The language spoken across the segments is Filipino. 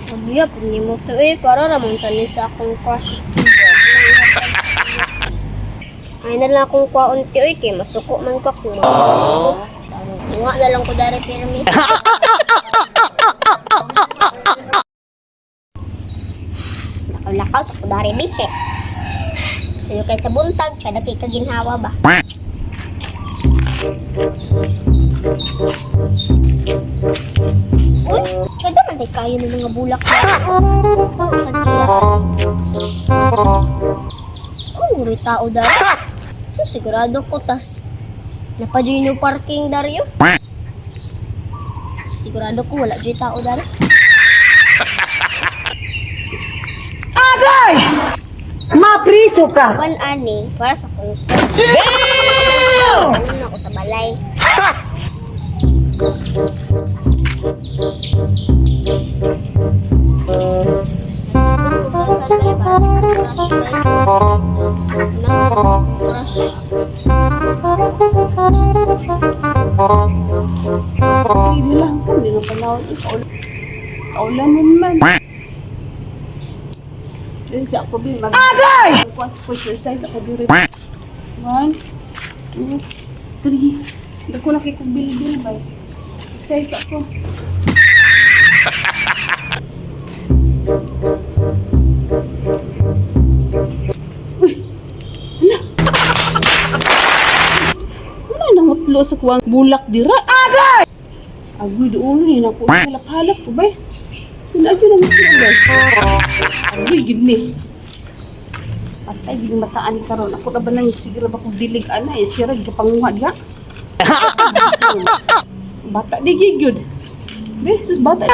Sabiya, kung ni mo to para ramang tanis sa akong crush. Ay na lang akong kwaunti kay masuko man ko kung nga na lang ko dari pirmi. Lakaw sa ko dari bike. Sayo kay sa buntag, siya na kay kaginhawa ba? Uy, siya naman ay kayo ng mga bulak na. Oh, uri tao dari. So, sigurado ko tas napadyo yung parking dari yun. Sigurado ko wala dyan tao dari. Agay! Mapriso ka! One ani, para sa kong ano na ako sa balay. Hindi lang sa hindi na panahon kaulan mo naman. Dahil sa ako bin Agay! magkuhan sa exercise ako diri. 1, 2, 3. Hindi ko nakikubil-bil ba? Exercise ako. Uy! Hala! Wala nang matlo sa kuwang bulak dira. Agay! Agoy doon ni naku halap-halap ko ba? Sila dyan ang matlo ba? Agoy gini. Patay gini mataan ni karon. Ako na ba nang sige ba kong dilig ana eh siya rin kapanguha diya. Bata di gigyud. Be, sus bata.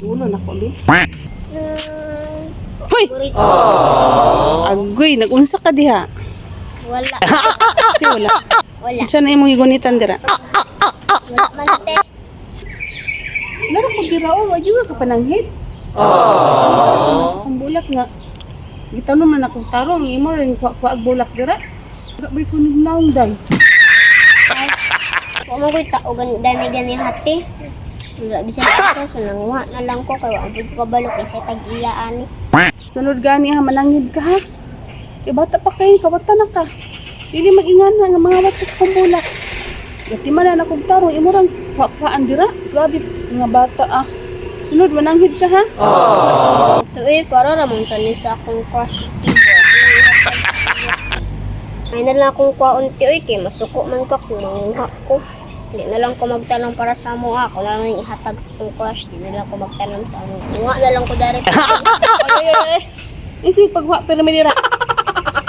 Ulo na ko li. Hoy! Burrito. Agoy, nag-unsa ka diha? Wala. Siya wala. Wala. Siya na imong igunitan dira. Wala man te. Laro ko dira o, wag ka pananghit. Sa kong bulak nga. Gitanong man akong tarong, imo rin kuwaag bulak dira. Gabay ko ni naong day. Ay, kung mo ko'y tao gani hati. Wala bisan isa, so nanguha na lang ko. Kaya wala ko kabalo, kinsa tag-iya ani. Sunod gani ha, manangid ka ha. Kaya bata pa kayo, kawata na ka. Dili mag-ingan na nga mga wata sa kong bulak. Gati man na akong tarong, imo rin kuwaan dira. Grabe, mga bata ah. Sunod, mananghid ka ha. Ito para ramang tanis sa akong crush. Ay na lang akong kwaunti kay masuko man ko kung manguha ko. Hindi na lang ko magtanong para sa amo ako na lang ihatag sa akong crush. Hindi na lang ko magtanong sa amo. Nga na lang ko dari. Ay. Isi pagwa pero may dira.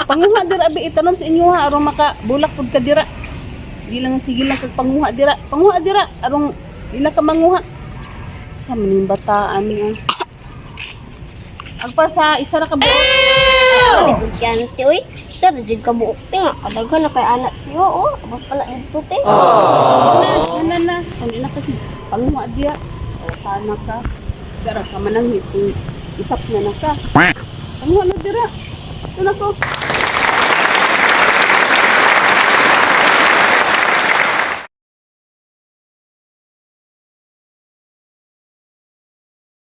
Panguha dira bi itanom sa inyo ha aron maka bulak pud ka dira. Di lang sige lang kag panguha dira. Panguha dira aron di na ka manguha. Sa maning bataan niya. Agpa sa isa ra ka buok. Maligod siya nti Sa dajud ka buok te nga. Kadaghan na kay anak tiyo abot pala dito te. Na. Hindi na kasi panguha diya. O kana ka. Dara ka manang isap na ka. Panguha na dira. Ito na ko.